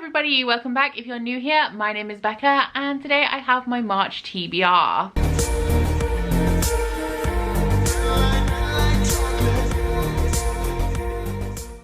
everybody, welcome back. If you're new here, my name is Becca and today I have my March TBR.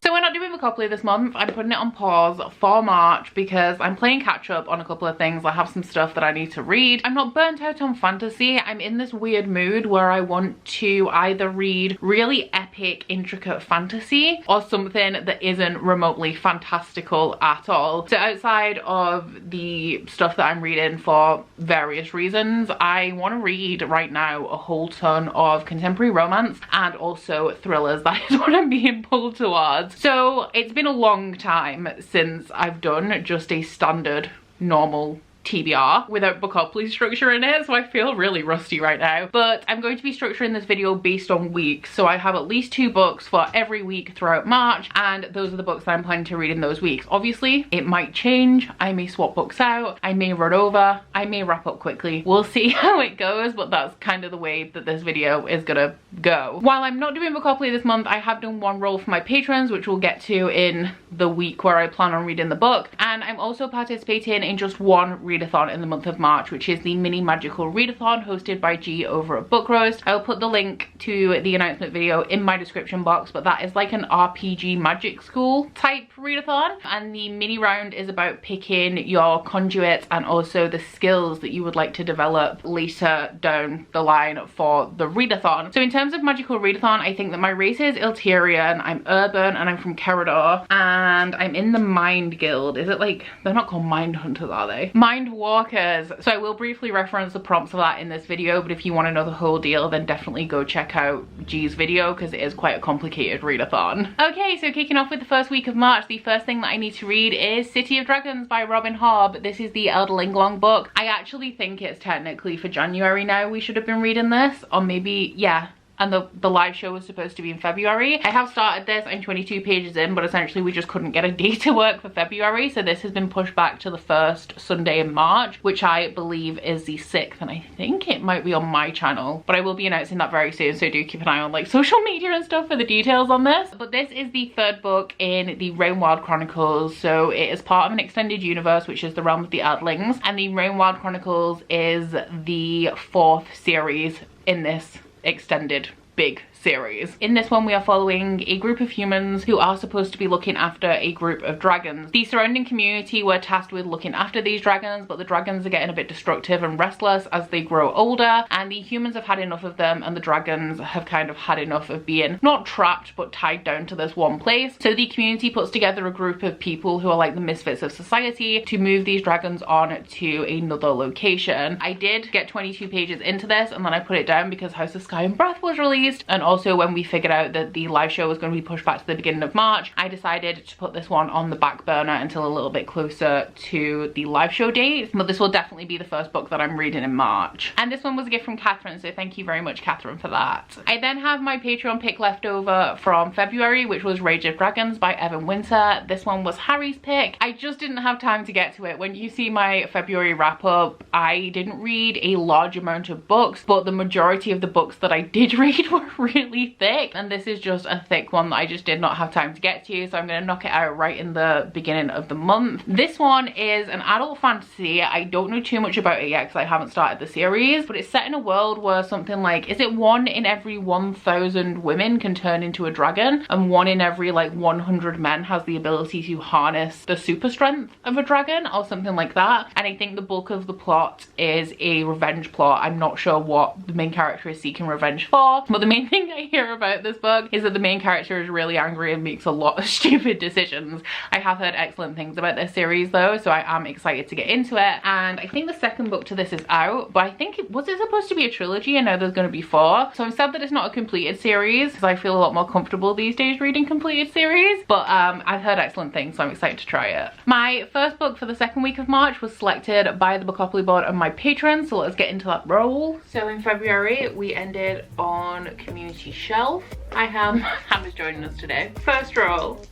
We're not doing Bookopoly this month. I'm putting it on pause for March because I'm playing catch up on a couple of things. I have some stuff that I need to read. I'm not burnt out on fantasy. I'm in this weird mood where I want to either read really epic, intricate fantasy or something that isn't remotely fantastical at all. So outside of the stuff that I'm reading for various reasons, I want to read right now a whole ton of contemporary romance and also thrillers. That is what I'm being pulled towards. So it's been a long time since I've done just a standard normal TBR without Bookopoly structure in it, so I feel really rusty right now. But I'm going to be structuring this video based on weeks, so I have at least 2 books for every week throughout March, and those are the books that I'm planning to read in those weeks. Obviously it might change, I may swap books out, I may run over, I may wrap up quickly. We'll see how it goes, but that's kind of the way that this video is gonna go. While I'm not doing Bookopoly this month, I have done one roll for my patrons, which we'll get to in the week where I plan on reading the book, and I'm also participating in just one readathon in the month of March, which is the mini magical readathon hosted by G over at Book Roast. I'll put the link to the announcement video in my description box, but that is like an RPG magic school type readathon, and the mini round is about picking your conduits and also the skills that you would like to develop later down the line for the readathon. So in terms of magical readathon, I think that my race is Ilterian, I'm urban, and I'm from Kerador, and I'm in the Mind Guild. Is it like, they're not called Mind Hunters, are they? Mind Walkers. So I will briefly reference the prompts of that in this video, but if you want to know the whole deal, then definitely go check out G's video because it is quite a complicated readathon. Okay, so kicking off with the first week of March, the first thing that I need to read is City of Dragons by Robin Hobb. This is the Elderling long book. I actually think it's technically for January now we should have been reading this, or maybe, yeah. And the live show was supposed to be in February. I have started this, I'm 22 pages in, but essentially we just couldn't get a day to work for February, so this has been pushed back to the first Sunday in March, which I believe is the 6th, and I think it might be on my channel, but I will be announcing that very soon, so do keep an eye on like social media and stuff for the details on this. But this is the 3rd book in the Rainwild Chronicles, so it is part of an extended universe, which is the Realm of the Earthlings, and the Rainwild Chronicles is the 4th series in this extended big series. In this one we are following a group of humans who are supposed to be looking after a group of dragons. The surrounding community were tasked with looking after these dragons, but the dragons are getting a bit destructive and restless as they grow older, and the humans have had enough of them, and the dragons have kind of had enough of being not trapped but tied down to this one place. So the community puts together a group of people who are like the misfits of society to move these dragons on to another location. I did get 22 pages into this and then I put it down because House of Sky and Breath was released, and also when we figured out that the live show was going to be pushed back to the beginning of March, I decided to put this one on the back burner until a little bit closer to the live show date. But this will definitely be the first book that I'm reading in March. And this one was a gift from Catherine, so thank you very much, Catherine, for that. I then have my Patreon pick left over from February, which was Rage of Dragons by Evan Winter. This one was Harry's pick. I just didn't have time to get to it. When you see my February wrap up, I didn't read a large amount of books, but the majority of the books that I did read were really thick, and this is just a thick one that I just did not have time to get to, so I'm gonna knock it out right in the beginning of the month. This one is an adult fantasy. I don't know too much about it yet because I haven't started the series, but it's set in a world where something like, is it 1 in every 1,000 women can turn into a dragon, and 1 in every like 100 men has the ability to harness the super strength of a dragon or something like that. And I think the bulk of the plot is a revenge plot. I'm not sure what the main character is seeking revenge for, but the main thing I hear about this book is that the main character is really angry and makes a lot of stupid decisions. I have heard excellent things about this series though, so I am excited to get into it. And I think the 2nd book to this is out, but I think was it supposed to be a trilogy, and now there's going to be 4. So I'm sad that it's not a completed series because I feel a lot more comfortable these days reading completed series, but I've heard excellent things, so I'm excited to try it. My first book for the 2nd week of March was selected by the Bookopoly board and my patrons, so let's get into that roll. So in February we ended on Community Shelf. I have Hannah's joining us today. First roll.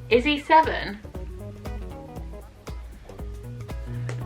Is he 7?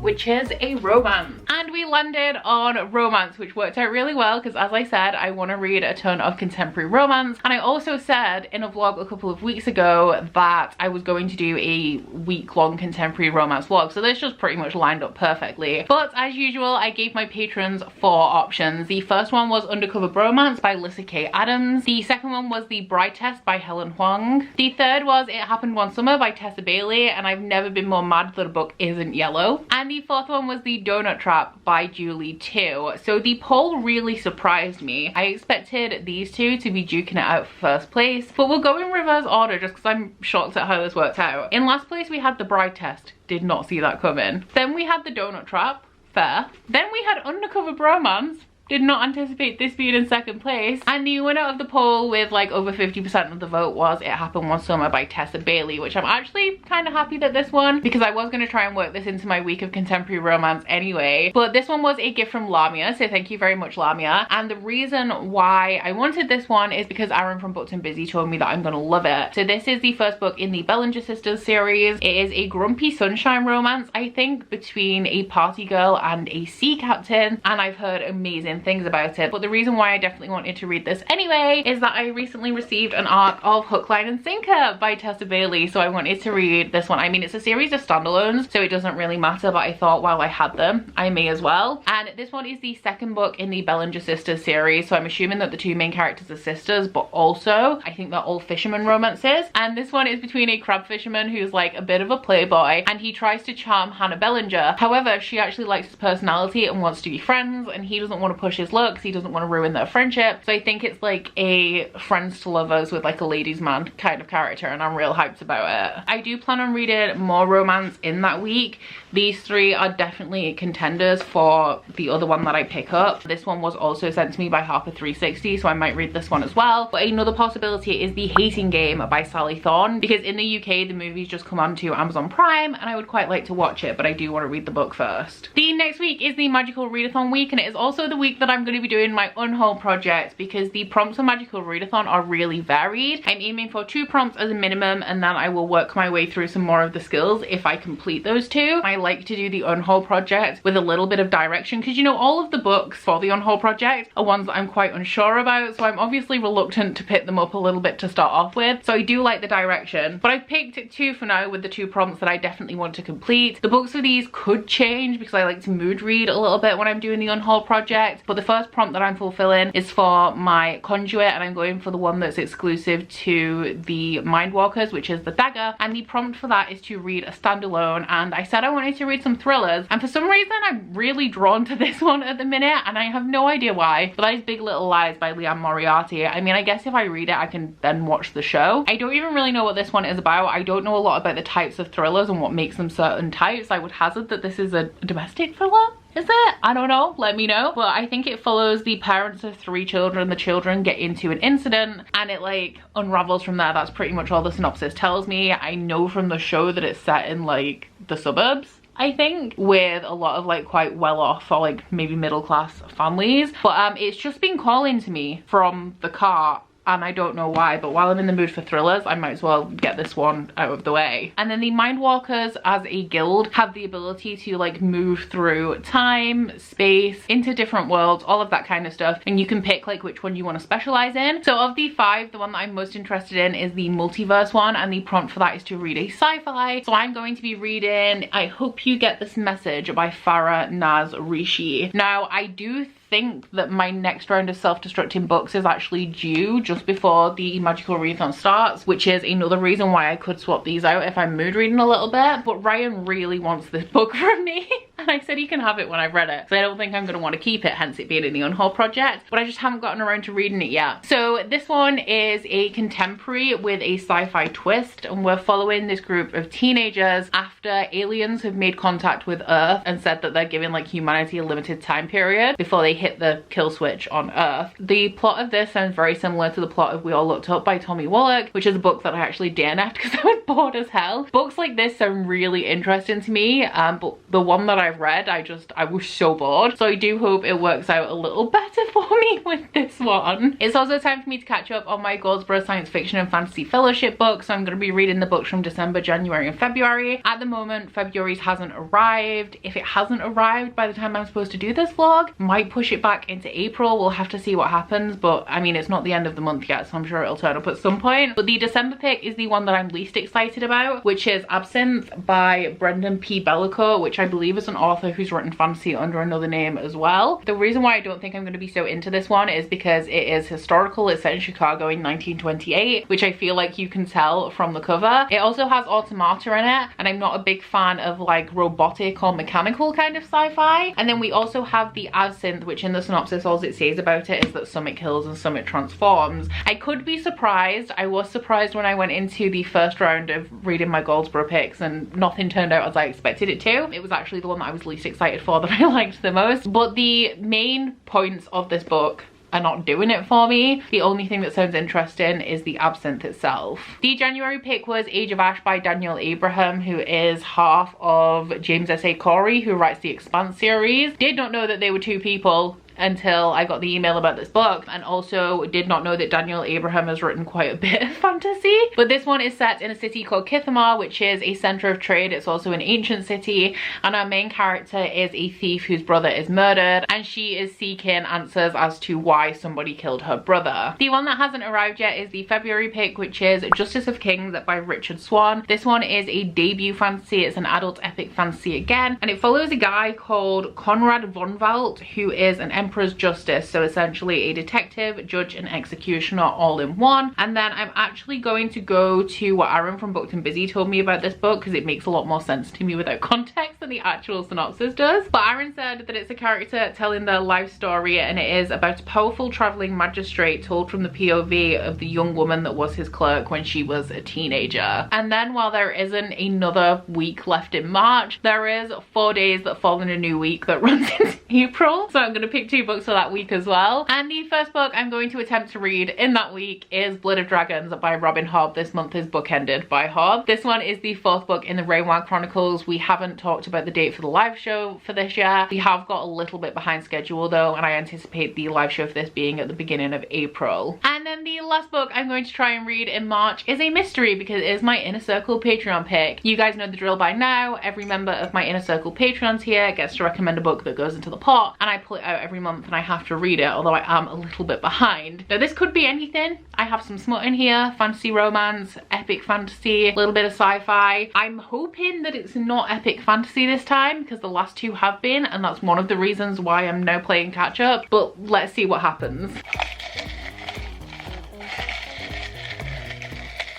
Which is a romance. and we landed on romance, which worked out really well because, as I said, I want to read a ton of contemporary romance. And I also said in a vlog a couple of weeks ago that I was going to do a week-long contemporary romance vlog, so this just pretty much lined up perfectly. But as usual, I gave my patrons 4 options. The first one was Undercover Bromance by Lissa K. Adams. The second one was The Bride Test by Helen Huang. The third was It Happened One Summer by Tessa Bailey, and I've never been more mad that a book isn't yellow. And the fourth one was The Donut Trap by Julie Tu. So the poll really surprised me. I expected these two to be duking it out for first place, but we'll go in reverse order just because I'm shocked at how this worked out. In last place we had The Bride Test. Did not see that coming. Then we had The Donut Trap. Fair. Then we had Undercover Bromance. Did not anticipate this being in second place. And the winner of the poll with like over 50% of the vote was It Happened One Summer by Tessa Bailey, which I'm actually kind of happy that this won, because I was going to try and work this into my week of contemporary romance anyway. But this one was a gift from Lamia, so thank you very much, Lamia. And the reason why I wanted this one is because Aaron from Booked and Busy told me that I'm going to love it. So this is the first book in the Bellinger Sisters series. It is a grumpy sunshine romance, I think, between a party girl and a sea captain, and I've heard amazing things about it. But the reason why I definitely wanted to read this anyway is that I recently received an arc of Hook, Line and Sinker by Tessa Bailey, so I wanted to read this one. I mean, it's a series of standalones, so it doesn't really matter, but I thought while I had them I may as well. And this one is the second book in the Bellinger Sisters series, so I'm assuming that the two main characters are sisters, but also I think they're all fisherman romances. And this one is between a crab fisherman who's like a bit of a playboy, and he tries to charm Hannah Bellinger. However, she actually likes his personality and wants to be friends, and he doesn't want to push his luck, he doesn't want to ruin their friendship. So I think it's like a friends to lovers with like a ladies man kind of character, and I'm real hyped about it. I do plan on reading more romance in that week. These three are definitely contenders for the other one that I pick up. This one was also sent to me by Harper 360, so I might read this one as well. But another possibility is The Hating Game by Sally Thorne, because in the UK the movie's just come on to Amazon Prime and I would quite like to watch it, but I do want to read the book first. The next week is the Magical Readathon week, and it is also the week that I'm going to be doing my Unhaul project, because the prompts on Magical Readathon are really varied. I'm aiming for 2 prompts as a minimum, and then I will work my way through some more of the skills if I complete those 2. I like to do the Unhaul project with a little bit of direction, because you know, all of the books for the Unhaul project are ones that I'm quite unsure about, so I'm obviously reluctant to pick them up a little bit to start off with. So I do like the direction, but I've picked 2 for now with the 2 prompts that I definitely want to complete. The books for these could change because I like to mood read a little bit when I'm doing the Unhaul project, but the first prompt that I'm fulfilling is for my Conduit, and I'm going for the one that's exclusive to the Mindwalkers, which is the Dagger, and the prompt for that is to read a standalone. And I said I wanted to read some thrillers, and for some reason I'm really drawn to this one at the minute, and I have no idea why, but that is Big Little Lies by Leanne Moriarty. I mean, I guess if I read it I can then watch the show. I don't even really know what this one is about. I don't know a lot about the types of thrillers and what makes them certain types. I would hazard that this is a domestic thriller. Is it? I don't know, let me know. But I think it follows the parents of 3 children. The children get into an incident and it like unravels from there. That's pretty much all the synopsis tells me. I know from the show that it's set in like the suburbs, I think, with a lot of like quite well off or like maybe middle class families. But it's just been calling to me from the car, and I don't know why, but while I'm in the mood for thrillers I might as well get this one out of the way. And then the Mindwalkers as a guild have the ability to like move through time, space, into different worlds, all of that kind of stuff, and you can pick like which one you want to specialize in. So of the 5, the one that I'm most interested in is the multiverse one, and the prompt for that is to read a sci-fi. So I'm going to be reading I Hope You Get This Message by Farah Naz Rishi. Now I do think that my next round of self-destructing books is actually due just before the Magical Readathon starts, which is another reason why I could swap these out if I'm mood reading a little bit. But Ryan really wants this book from me and I said he can have it when I've read it, so I don't think I'm going to want to keep it, hence it being in the Unhaul project, but I just haven't gotten around to reading it yet. So this one is a contemporary with a sci-fi twist, and we're following this group of teenagers after aliens have made contact with Earth and said that they're giving like humanity a limited time period before they hit the kill switch on Earth. The plot of this sounds very similar to the plot of We All Looked Up by Tommy Wallach, which is a book that I actually DNF'd because I was bored as hell. Books like this sound really interesting to me, but the one that I've read, I was so bored. So I do hope it works out a little better for me with this one. It's also time for me to catch up on my Goldsboro Science Fiction and Fantasy Fellowship books. So I'm going to be reading the books from December, January and February. At the moment, February's hasn't arrived. If it hasn't arrived by the time I'm supposed to do this vlog, might push it back into April. We'll have to see what happens, but I mean, it's not the end of the month yet, so I'm sure it'll turn up at some point. But the December pick is the one that I'm least excited about, which is Absinthe by Brendan P. Bellicourt, which I believe is an author who's written fantasy under another name as well. The reason why I don't think I'm going to be so into this one is because it is historical. It's set in Chicago in 1928, which I feel like you can tell from the cover. It also has automata in it, and I'm not a big fan of like robotic or mechanical kind of sci-fi. And then we also have the Absinthe, which in the synopsis all it says about it is that some it kills and some it transforms. I could be surprised. I was surprised when I went into the first round of reading my Goldsboro picks and nothing turned out as I expected it to. It was actually the one that I was least excited for, that I liked the most. But the main points of this book are not doing it for me. The only thing that sounds interesting is the Absinthe itself. The January pick was Age of Ash by Daniel Abraham, who is half of James S.A. Corey, who writes the Expanse series. Did not know that they were two people until I got the email about this book, and also did not know that Daniel Abraham has written quite a bit of fantasy. But this one is set in a city called Kithamar, which is a center of trade. It's also an ancient city, and our main character is a thief whose brother is murdered, and she is seeking answers as to why somebody killed her brother. The one that hasn't arrived yet is the February pick, which is Justice of Kings by Richard Swan. This one is a debut fantasy. It's an adult epic fantasy again, and it follows a guy called Conrad von Walt, who is an Emperor's Justice, so essentially a detective, judge and executioner all in one. And then I'm actually going to go to what Aaron from Booked and Busy told me about this book, because it makes a lot more sense to me without context than the actual synopsis does. But Aaron said that it's a character telling their life story, and it is about a powerful traveling magistrate told from the POV of the young woman that was his clerk when she was a teenager. And then while there isn't another week left in March, there is 4 days that fall in a new week that runs into April, so I'm going to pick 2 books for that week as well. And the first book I'm going to attempt to read in that week is Blood of Dragons by Robin Hobb. This month is bookended by Hobb. This one is the 4th book in the Rainwire Chronicles. We haven't talked about the date for the live show for this year. We have got a little bit behind schedule though, and I anticipate the live show for this being at the beginning of April. And then the last book I'm going to try and read in March is a mystery, because it is my Inner Circle Patreon pick. You guys know the drill by now. Every member of my Inner Circle Patreons here gets to recommend a book that goes into the pot, and I pull it out every month and I have to read it, although I am a little bit behind. Now this could be anything. I have some smut in here, fantasy romance, epic fantasy, a little bit of sci-fi. I'm hoping that it's not epic fantasy this time, because the last 2 have been, and that's one of the reasons why I'm now playing catch up. But let's see what happens.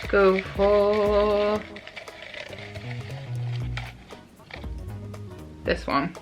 Go for this one.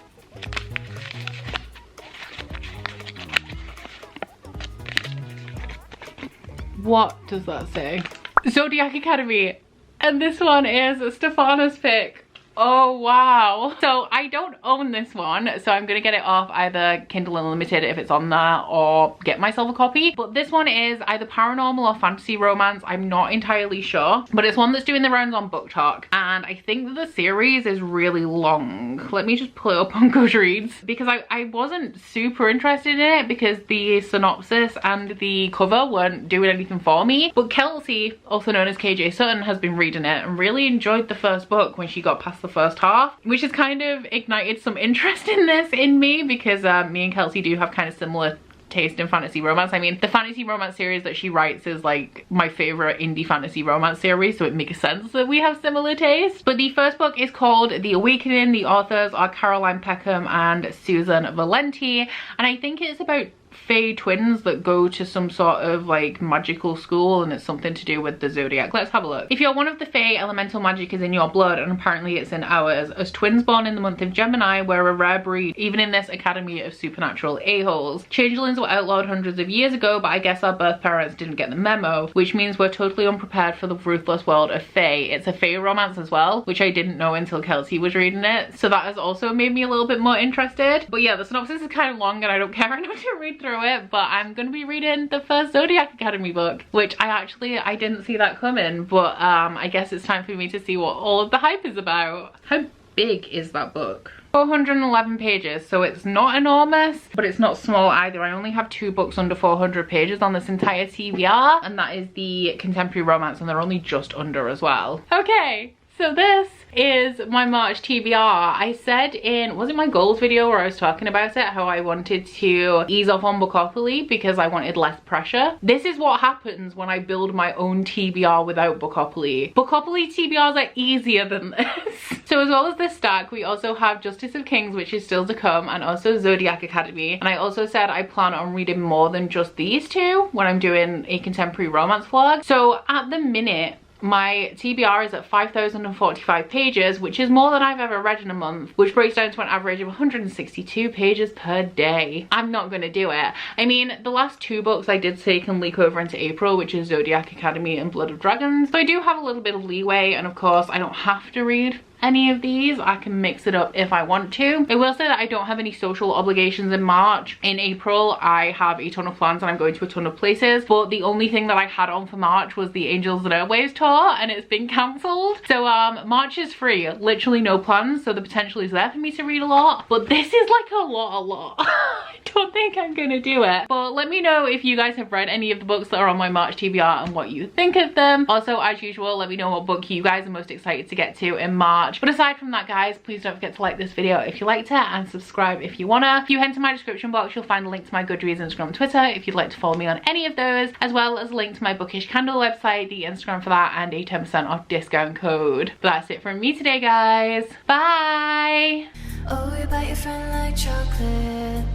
What does that say? Zodiac Academy. And this one is Stefana's pick. Oh wow. So I don't own this one, so I'm gonna get it off either Kindle Unlimited if it's on there, or get myself a copy. But this one is either paranormal or fantasy romance. I'm not entirely sure, but it's one that's doing the rounds on Book Talk, and I think that the series is really long. Let me just pull it up on Goodreads, because I wasn't super interested in it because the synopsis and the cover weren't doing anything for me. But Kelsey, also known as KJ Sutton, has been reading it and really enjoyed the first book when she got past the first half, which has kind of ignited some interest in this in me, because me and Kelsey do have kind of similar taste in fantasy romance. I mean, the fantasy romance series that she writes is like my favorite indie fantasy romance series, so it makes sense that we have similar tastes. But the first book is called The Awakening. The authors are Caroline Peckham and Susan Valenti, and I think it's about Fae twins that go to some sort of like magical school, and it's something to do with the zodiac. Let's have a look. If you're one of the Fae, elemental magic is in your blood, and apparently it's in ours. As twins born in the month of Gemini, we're a rare breed, even in this academy of supernatural a-holes. Changelings were outlawed hundreds of years ago, but I guess our birth parents didn't get the memo, which means we're totally unprepared for the ruthless world of Fae. It's a Fae romance as well, which I didn't know until Kelsey was reading it, so that has also made me a little bit more interested. But yeah, the synopsis is kind of long and I don't care enough to read through it, but I'm gonna be reading the first Zodiac Academy book, which I didn't see that coming, but I guess it's time for me to see what all of the hype is about. How big is that book? 411 pages, so it's not enormous, but it's not small either. I only have 2 books under 400 pages on this entire TBR, and that is the contemporary romance, and they're only just under as well. Okay, So this is my March TBR. I said in, was it my goals video where I was talking about it, how I wanted to ease off on Bookopoly because I wanted less pressure. This is what happens when I build my own TBR without Bookopoly. Bookopoly TBRs are easier than this. So as well as this stack, we also have Justice of Kings, which is still to come, and also Zodiac Academy. And I also said I plan on reading more than just these two when I'm doing a contemporary romance vlog. So at the minute, my TBR is at 5,045 pages, which is more than I've ever read in a month, which breaks down to an average of 162 pages per day. I'm not gonna do it. I mean, the last two books I did say can leak over into April, which is Zodiac Academy and Blood of Dragons. So I do have a little bit of leeway, and of course I don't have to read any of these. I can mix it up if I want to. I will say that I don't have any social obligations in March. In April, I have a ton of plans and I'm going to a ton of places, but the only thing that I had on for March was the Angels and Airwaves tour, and it's been cancelled. So March is free, literally no plans, so the potential is there for me to read a lot, but this is like a lot. I don't think I'm gonna do it. But let me know if you guys have read any of the books that are on my March TBR and what you think of them. Also, as usual, let me know what book you guys are most excited to get to in March. But aside from that, guys, please don't forget to like this video if you liked it and subscribe if you wanna. If you head to my description box, you'll find a link to my Goodreads, Instagram, and Twitter if you'd like to follow me on any of those, as well as a link to my Bookish Candle website, the Instagram for that, and a 10% off discount code. But that's it from me today, guys. Bye! Oh, you bite your friend like chocolate.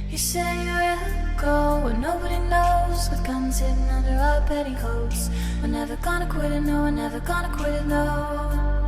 You say you will go where nobody knows, with guns hidden under our petticoats. We're never gonna quit it, no, we're never gonna quit it, no.